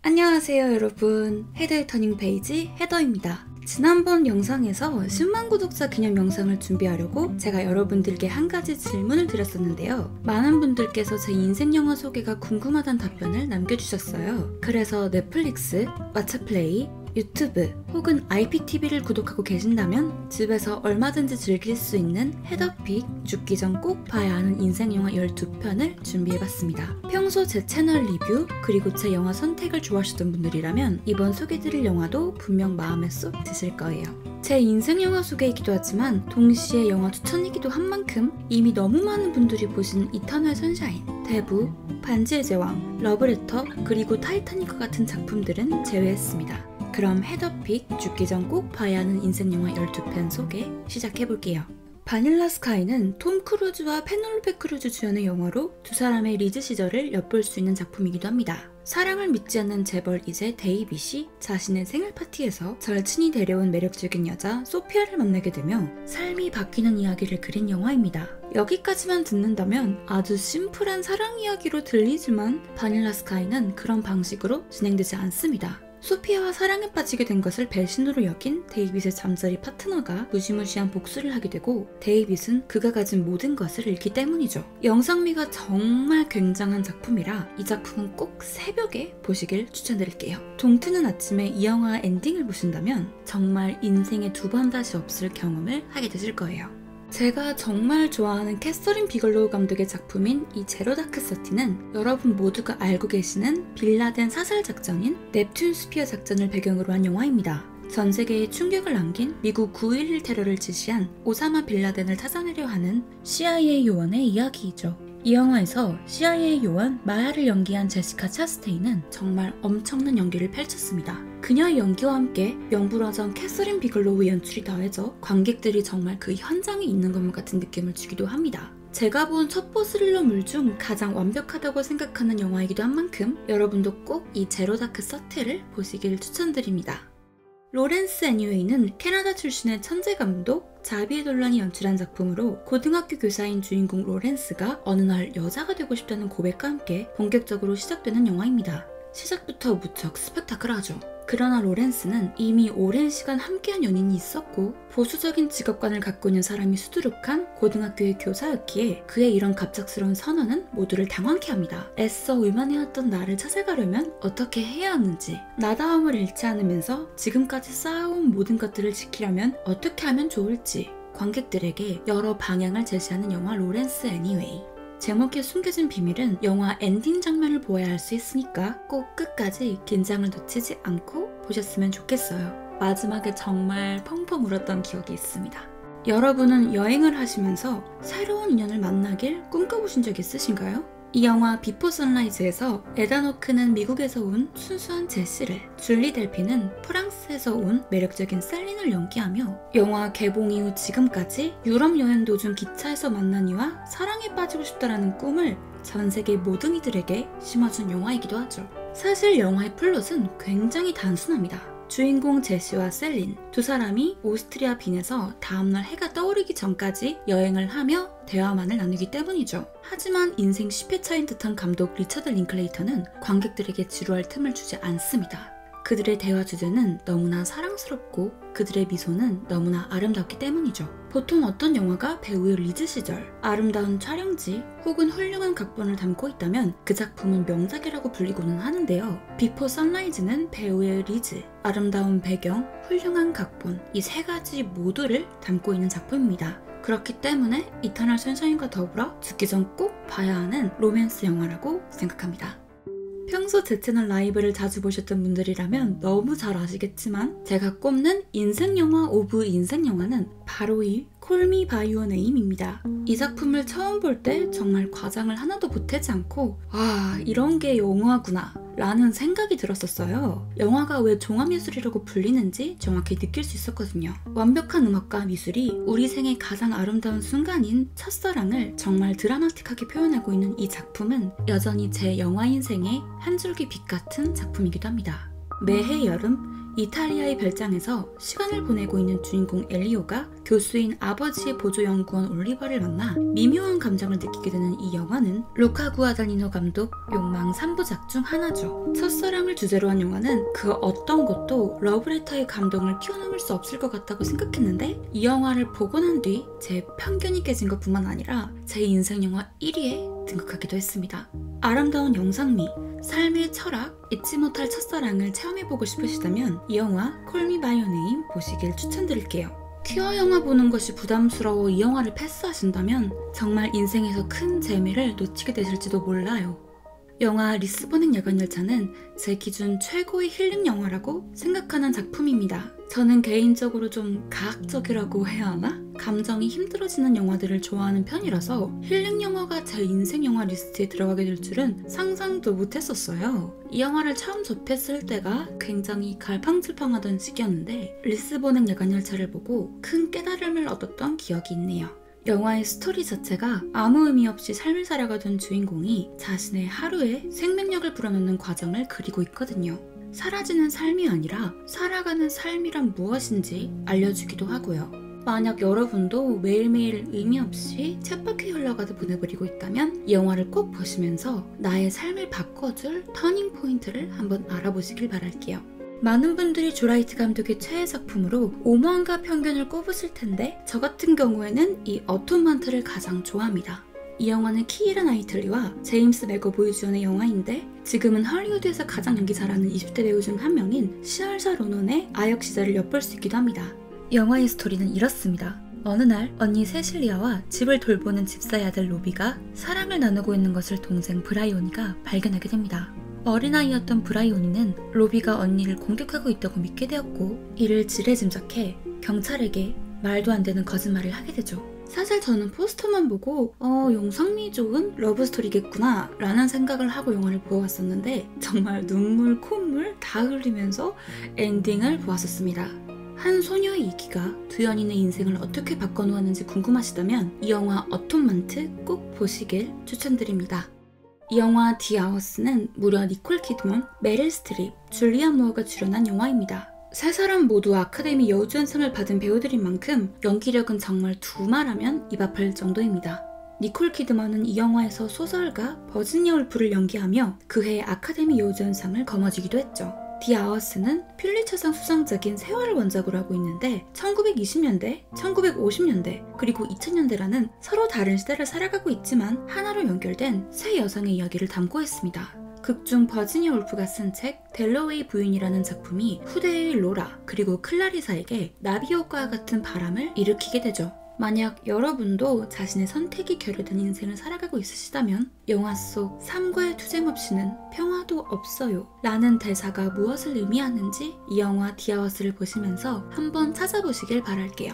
안녕하세요 여러분, 헤더의 터닝 페이지 헤더입니다. 지난번 영상에서 10만 구독자 기념 영상을 준비하려고 제가 여러분들께 한 가지 질문을 드렸었는데요. 많은 분들께서 제 인생 영화 소개가 궁금하다는 답변을 남겨주셨어요. 그래서 넷플릭스, 왓챠플레이, 유튜브 혹은 IPTV를 구독하고 계신다면 집에서 얼마든지 즐길 수 있는 헤더픽, 죽기 전 꼭 봐야 하는 인생영화 12편을 준비해봤습니다. 평소 제 채널 리뷰 그리고 제 영화 선택을 좋아하시던 분들이라면 이번 소개드릴 영화도 분명 마음에 쏙 드실 거예요. 제 인생영화 소개이기도 하지만 동시에 영화 추천이기도 한 만큼 이미 너무 많은 분들이 보신 이터널 선샤인, 대부, 반지의 제왕, 러브레터 그리고 타이타닉과 같은 작품들은 제외했습니다. 그럼 헤더픽, 죽기 전 꼭 봐야 하는 인생영화 12편 소개 시작해볼게요. 바닐라 스카이는 톰 크루즈와 페넬로페 크루즈 주연의 영화로 두 사람의 리즈 시절을 엿볼 수 있는 작품이기도 합니다. 사랑을 믿지 않는 재벌 이제 데이빗이 자신의 생일 파티에서 절친이 데려온 매력적인 여자 소피아를 만나게 되며 삶이 바뀌는 이야기를 그린 영화입니다. 여기까지만 듣는다면 아주 심플한 사랑 이야기로 들리지만 바닐라 스카이는 그런 방식으로 진행되지 않습니다. 소피아와 사랑에 빠지게 된 것을 배신으로 여긴 데이빗의 잠자리 파트너가 무시무시한 복수를 하게 되고 데이빗은 그가 가진 모든 것을 잃기 때문이죠. 영상미가 정말 굉장한 작품이라 이 작품은 꼭 새벽에 보시길 추천드릴게요. 동트는 아침에 이 영화 엔딩을 보신다면 정말 인생에 두 번 다시 없을 경험을 하게 되실 거예요. 제가 정말 좋아하는 캐서린 비글로우 감독의 작품인 이 제로 다크 서티는 여러분 모두가 알고 계시는 빌라덴 사살 작전인 넵튠 스피어 작전을 배경으로 한 영화입니다. 전 세계에 충격을 남긴 미국 9.11 테러를 지시한 오사마 빌라덴을 찾아내려 하는 CIA 요원의 이야기이죠. 이 영화에서 CIA 요원 마야를 연기한 제시카 차스테인은 정말 엄청난 연기를 펼쳤습니다. 그녀의 연기와 함께 명불허전 캐서린 비글로우의 연출이 더해져 관객들이 정말 그 현장에 있는 것만 같은 느낌을 주기도 합니다. 제가 본 첩보 스릴러물 중 가장 완벽하다고 생각하는 영화이기도 한 만큼 여러분도 꼭 이 제로 다크 서티를 보시길 추천드립니다. 로렌스 애니웨이는 캐나다 출신의 천재 감독 자비에 돌란이 연출한 작품으로 고등학교 교사인 주인공 로렌스가 어느 날 여자가 되고 싶다는 고백과 함께 본격적으로 시작되는 영화입니다. 시작부터 무척 스펙타클하죠. 그러나 로렌스는 이미 오랜 시간 함께한 연인이 있었고 보수적인 직업관을 갖고 있는 사람이 수두룩한 고등학교의 교사였기에 그의 이런 갑작스러운 선언은 모두를 당황케 합니다. 애써 울만해왔던 나를 찾아가려면 어떻게 해야 하는지, 나다움을 잃지 않으면서 지금까지 쌓아온 모든 것들을 지키려면 어떻게 하면 좋을지 관객들에게 여러 방향을 제시하는 영화 로렌스 애니웨이. 제목에 숨겨진 비밀은 영화 엔딩 장면을 보아야 할 수 있으니까 꼭 끝까지 긴장을 놓치지 않고 보셨으면 좋겠어요. 마지막에 정말 펑펑 울었던 기억이 있습니다. 여러분은 여행을 하시면서 새로운 인연을 만나길 꿈꿔보신 적 있으신가요? 이 영화 비포 선라이즈에서 에단 호크는 미국에서 온 순수한 제시를, 줄리 델피는 프랑스에서 온 매력적인 셀린을 연기하며 영화 개봉 이후 지금까지 유럽 여행 도중 기차에서 만난 이와 사랑에 빠지고 싶다라는 꿈을 전 세계 모든 이들에게 심어준 영화이기도 하죠. 사실 영화의 플롯은 굉장히 단순합니다. 주인공 제시와 셀린 두 사람이 오스트리아 빈에서 다음날 해가 떠오르기 전까지 여행을 하며 대화만을 나누기 때문이죠. 하지만 인생 10회 차인 듯한 감독 리처드 링클레이터는 관객들에게 지루할 틈을 주지 않습니다. 그들의 대화 주제는 너무나 사랑스럽고 그들의 미소는 너무나 아름답기 때문이죠. 보통 어떤 영화가 배우의 리즈 시절, 아름다운 촬영지 혹은 훌륭한 각본을 담고 있다면 그 작품은 명작이라고 불리고는 하는데요. 비포 선라이즈는 배우의 리즈, 아름다운 배경, 훌륭한 각본 이 세 가지 모두를 담고 있는 작품입니다. 그렇기 때문에 이터널 선샤인과 더불어 죽기 전 꼭 봐야 하는 로맨스 영화라고 생각합니다. 평소 제 채널 라이브를 자주 보셨던 분들이라면 너무 잘 아시겠지만 제가 꼽는 인생영화 오브 인생영화는 바로 이 Call Me By Your Name입니다. 이 작품을 처음 볼 때 정말 과장을 하나도 보태지 않고 와, 이런 게 영화구나 라는 생각이 들었었어요. 영화가 왜 종합예술이라고 불리는지 정확히 느낄 수 있었거든요. 완벽한 음악과 미술이 우리 생의 가장 아름다운 순간인 첫사랑을 정말 드라마틱하게 표현하고 있는 이 작품은 여전히 제 영화 인생의 한 줄기 빛 같은 작품이기도 합니다. 매해 여름 이탈리아의 별장에서 시간을 보내고 있는 주인공 엘리오가 교수인 아버지의 보조연구원 올리버를 만나 미묘한 감정을 느끼게 되는 이 영화는 루카 구아다니노 감독 욕망 3부작 중 하나죠. 첫사랑을 주제로 한 영화는 그 어떤 것도 러브레터의 감동을 뛰어넘을 수 없을 것 같다고 생각했는데 이 영화를 보고 난 뒤 제 편견이 깨진 것뿐만 아니라 제 인생 영화 1위에 등극하기도 했습니다. 아름다운 영상미, 삶의 철학, 잊지 못할 첫사랑을 체험해보고 싶으시다면 이 영화 Call Me By Your Name 보시길 추천드릴게요. 퀴어 영화 보는 것이 부담스러워 이 영화를 패스하신다면 정말 인생에서 큰 재미를 놓치게 되실지도 몰라요. 영화 리스본행 야간열차는 제 기준 최고의 힐링 영화라고 생각하는 작품입니다. 저는 개인적으로 좀 가학적이라고 해야 하나? 감정이 힘들어지는 영화들을 좋아하는 편이라서 힐링 영화가 제 인생 영화 리스트에 들어가게 될 줄은 상상도 못했었어요. 이 영화를 처음 접했을 때가 굉장히 갈팡질팡하던 시기였는데 리스본행 야간열차를 보고 큰 깨달음을 얻었던 기억이 있네요. 영화의 스토리 자체가 아무 의미 없이 삶을 살아가던 주인공이 자신의 하루에 생명력을 불어넣는 과정을 그리고 있거든요. 사라지는 삶이 아니라 살아가는 삶이란 무엇인지 알려주기도 하고요. 만약 여러분도 매일매일 의미 없이 쳇바퀴 흘러가듯 보내버리고 있다면 이 영화를 꼭 보시면서 나의 삶을 바꿔줄 터닝 포인트를 한번 알아보시길 바랄게요. 많은 분들이 조라이트 감독의 최애 작품으로 오만과 편견을 꼽으실 텐데 저 같은 경우에는 이 어톤만트를 가장 좋아합니다. 이 영화는 키이라 나이틀리와 제임스 맥어보이 주연의 영화인데 지금은 할리우드에서 가장 연기 잘하는 20대 배우 중 한 명인 시알샤 로넌의 아역 시절을 엿볼 수 있기도 합니다. 영화의 스토리는 이렇습니다. 어느 날 언니 세실리아와 집을 돌보는 집사의 아들 로비가 사랑을 나누고 있는 것을 동생 브라이오니가 발견하게 됩니다. 어린아이였던 브라이오니는 로비가 언니를 공격하고 있다고 믿게 되었고 이를 지레짐작해 경찰에게 말도 안 되는 거짓말을 하게 되죠. 사실 저는 포스터만 보고 영상미 좋은 러브스토리겠구나 라는 생각을 하고 영화를 보았었는데 정말 눈물, 콧물 다 흘리면서 엔딩을 보았었습니다. 한 소녀의 이기가 두 연인의 인생을 어떻게 바꿔놓았는지 궁금하시다면 이 영화 어톤만트 꼭 보시길 추천드립니다. 이 영화 디 아워스는 무려 니콜 키드먼, 메릴 스트립, 줄리안 무어가 출연한 영화입니다. 세 사람 모두 아카데미 여우주연상을 받은 배우들인 만큼 연기력은 정말 두말하면 입 아플 정도입니다. 니콜 키드먼은 이 영화에서 소설가 버지니아 울프를 연기하며 그해 아카데미 여우주연상을 거머쥐기도 했죠. 디 아워스는 퓰리처상 수상작인 세월을 원작으로 하고 있는데 1920년대, 1950년대, 그리고 2000년대라는 서로 다른 시대를 살아가고 있지만 하나로 연결된 세 여성의 이야기를 담고 있습니다. 극중 버지니아 울프가 쓴 책 델러웨이 부인이라는 작품이 후대의 로라 그리고 클라리사에게 나비 효과와 같은 바람을 일으키게 되죠. 만약 여러분도 자신의 선택이 결여된 인생을 살아가고 있으시다면 영화 속 삶과의 투쟁 없이는 평화도 없어요 라는 대사가 무엇을 의미하는지 이 영화 디아워스를 보시면서 한번 찾아보시길 바랄게요.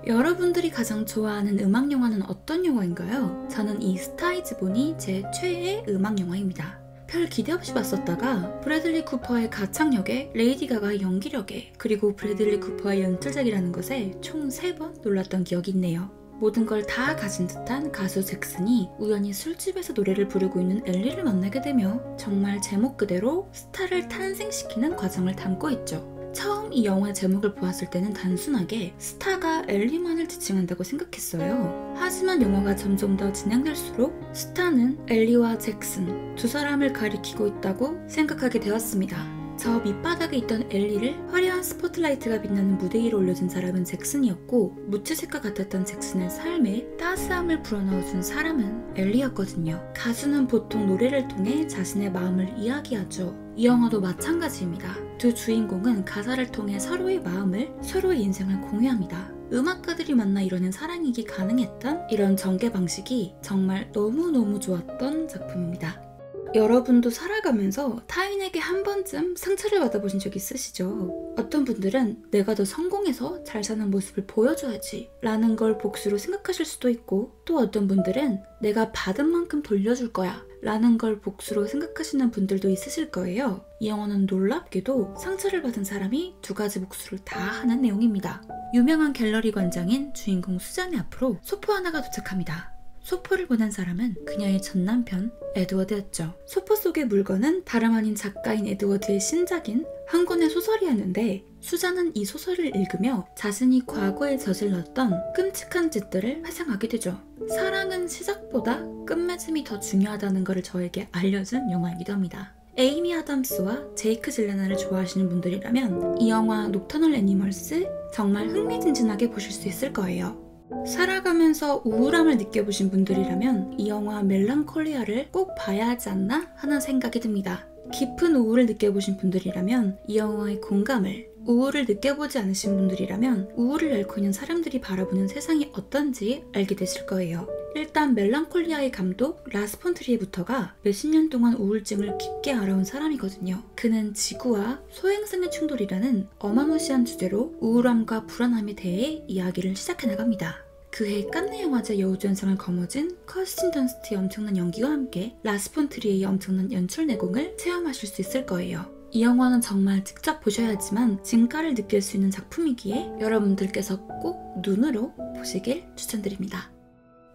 여러분들이 가장 좋아하는 음악 영화는 어떤 영화인가요? 저는 이 스타 이즈 본이 제 최애 음악 영화입니다. 별 기대 없이 봤었다가 브래들리 쿠퍼의 가창력에 레이디 가가의 연기력에 그리고 브래들리 쿠퍼의 연출작이라는 것에 총 3번 놀랐던 기억이 있네요. 모든 걸 다 가진 듯한 가수 잭슨이 우연히 술집에서 노래를 부르고 있는 엘리를 만나게 되며 정말 제목 그대로 스타를 탄생시키는 과정을 담고 있죠. 처음 이 영화의 제목을 보았을 때는 단순하게 스타가 엘리만을 지칭한다고 생각했어요. 하지만 영화가 점점 더 진행될수록 스타는 엘리와 잭슨 두 사람을 가리키고 있다고 생각하게 되었습니다. 저 밑바닥에 있던 엘리를 화려한 스포트라이트가 빛나는 무대 위로 올려준 사람은 잭슨이었고 무채색과 같았던 잭슨의 삶에 따스함을 불어넣어준 사람은 엘리였거든요. 가수는 보통 노래를 통해 자신의 마음을 이야기하죠. 이 영화도 마찬가지입니다. 두 주인공은 가사를 통해 서로의 마음을, 서로의 인생을 공유합니다. 음악가들이 만나 이뤄낸 사랑이기 가능했던 이런 전개 방식이 정말 너무너무 좋았던 작품입니다. 여러분도 살아가면서 타인에게 한 번쯤 상처를 받아보신 적 있으시죠? 어떤 분들은 내가 더 성공해서 잘 사는 모습을 보여줘야지 라는 걸 복수로 생각하실 수도 있고 또 어떤 분들은 내가 받은 만큼 돌려줄 거야 라는 걸 복수로 생각하시는 분들도 있으실 거예요. 이 영화는 놀랍게도 상처를 받은 사람이 두 가지 복수를 다 하는 내용입니다. 유명한 갤러리 관장인 주인공 수잔의 앞으로 소포 하나가 도착합니다. 소포를 보낸 사람은 그녀의 전남편 에드워드였죠. 소포 속의 물건은 다름 아닌 작가인 에드워드의 신작인 한 권의 소설이었는데 수자는 이 소설을 읽으며 자신이 과거에 저질렀던 끔찍한 짓들을 회상하게 되죠. 사랑은 시작보다 끝맺음이 더 중요하다는 것을 저에게 알려준 영화이기도 합니다. 에이미 아담스와 제이크 질레나를 좋아하시는 분들이라면 이 영화 녹터널 애니멀스 정말 흥미진진하게 보실 수 있을 거예요. 살아가면서 우울함을 느껴보신 분들이라면 이 영화 멜랑콜리아를 꼭 봐야 하지 않나 하는 생각이 듭니다. 깊은 우울을 느껴보신 분들이라면 이 영화의 공감을, 우울을 느껴보지 않으신 분들이라면 우울을 앓고 있는 사람들이 바라보는 세상이 어떤지 알게 되실 거예요. 일단 멜랑콜리아의 감독 라스 폰 트리에부터가 몇십 년 동안 우울증을 깊게 알아온 사람이거든요. 그는 지구와 소행성의 충돌이라는 어마무시한 주제로 우울함과 불안함에 대해 이야기를 시작해 나갑니다. 그해 칸네 영화제 여우주연상을 거머쥔 커스틴 던스트의 엄청난 연기와 함께 라스 폰 트리에의 엄청난 연출 내공을 체험하실 수 있을 거예요. 이 영화는 정말 직접 보셔야지만 진가를 느낄 수 있는 작품이기에 여러분들께서 꼭 눈으로 보시길 추천드립니다.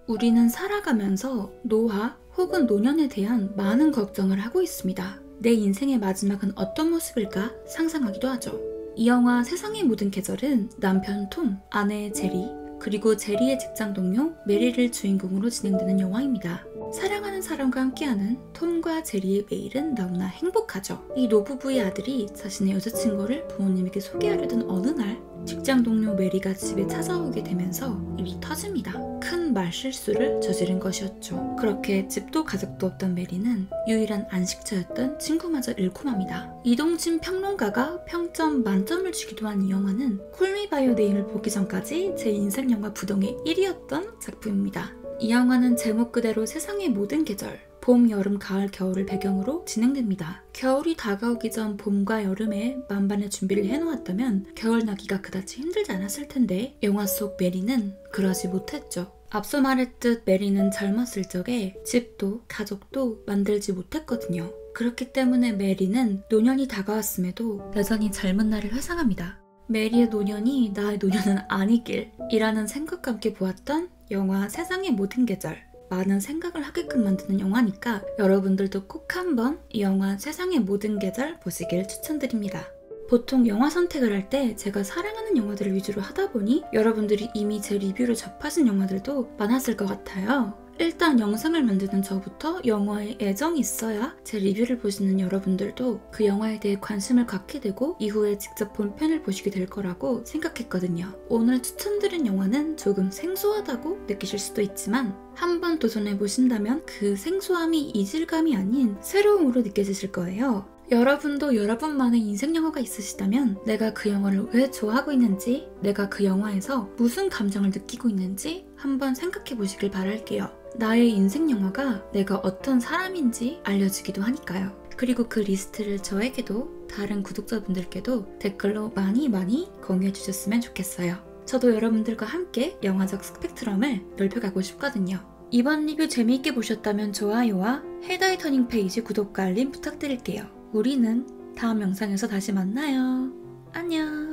우리는 살아가면서 노화 혹은 노년에 대한 많은 걱정을 하고 있습니다. 내 인생의 마지막은 어떤 모습일까 상상하기도 하죠. 이 영화 세상의 모든 계절은 남편 톰, 아내 제리, 그리고 제리의 직장 동료 메리를 주인공으로 진행되는 영화입니다. 사랑하는 사람과 함께하는 톰과 제리의 매일은 너무나 행복하죠. 이 노부부의 아들이 자신의 여자친구를 부모님에게 소개하려던 어느 날 직장 동료 메리가 집에 찾아오게 되면서 일이 터집니다. 큰 말실수를 저지른 것이었죠. 그렇게 집도 가족도 없던 메리는 유일한 안식처였던 친구마저 잃고 맙니다. 이동진 평론가가 평점 만점을 주기도 한 이 영화는 콜미 바이 유 네임을 보기 전까지 제 인생 영화 부동의 1위였던 작품입니다. 이 영화는 제목 그대로 세상의 모든 계절, 봄, 여름, 가을, 겨울을 배경으로 진행됩니다. 겨울이 다가오기 전 봄과 여름에 만반의 준비를 해놓았다면 겨울 나기가 그다지 힘들지 않았을 텐데 영화 속 메리는 그러지 못했죠. 앞서 말했듯 메리는 젊었을 적에 집도 가족도 만들지 못했거든요. 그렇기 때문에 메리는 노년이 다가왔음에도 여전히 젊은 날을 회상합니다. 메리의 노년이 나의 노년은 아니길 이라는 생각과 함께 보았던 영화 세상의 모든 계절, 많은 생각을 하게끔 만드는 영화니까 여러분들도 꼭 한번 이 영화 세상의 모든 계절 보시길 추천드립니다. 보통 영화 선택을 할 때 제가 사랑하는 영화들을 위주로 하다 보니 여러분들이 이미 제 리뷰를 접하신 영화들도 많았을 것 같아요. 일단 영상을 만드는 저부터 영화에 애정이 있어야 제 리뷰를 보시는 여러분들도 그 영화에 대해 관심을 갖게 되고 이후에 직접 본편을 보시게 될 거라고 생각했거든요. 오늘 추천드린 영화는 조금 생소하다고 느끼실 수도 있지만 한번 도전해보신다면 그 생소함이 이질감이 아닌 새로움으로 느껴지실 거예요. 여러분도 여러분만의 인생 영화가 있으시다면 내가 그 영화를 왜 좋아하고 있는지, 내가 그 영화에서 무슨 감정을 느끼고 있는지 한번 생각해 보시길 바랄게요. 나의 인생 영화가 내가 어떤 사람인지 알려주기도 하니까요. 그리고 그 리스트를 저에게도 다른 구독자분들께도 댓글로 많이 공유해 주셨으면 좋겠어요. 저도 여러분들과 함께 영화적 스펙트럼을 넓혀가고 싶거든요. 이번 리뷰 재미있게 보셨다면 좋아요와 헤더의 터닝 페이지 구독과 알림 부탁드릴게요. 우리는 다음 영상에서 다시 만나요. 안녕.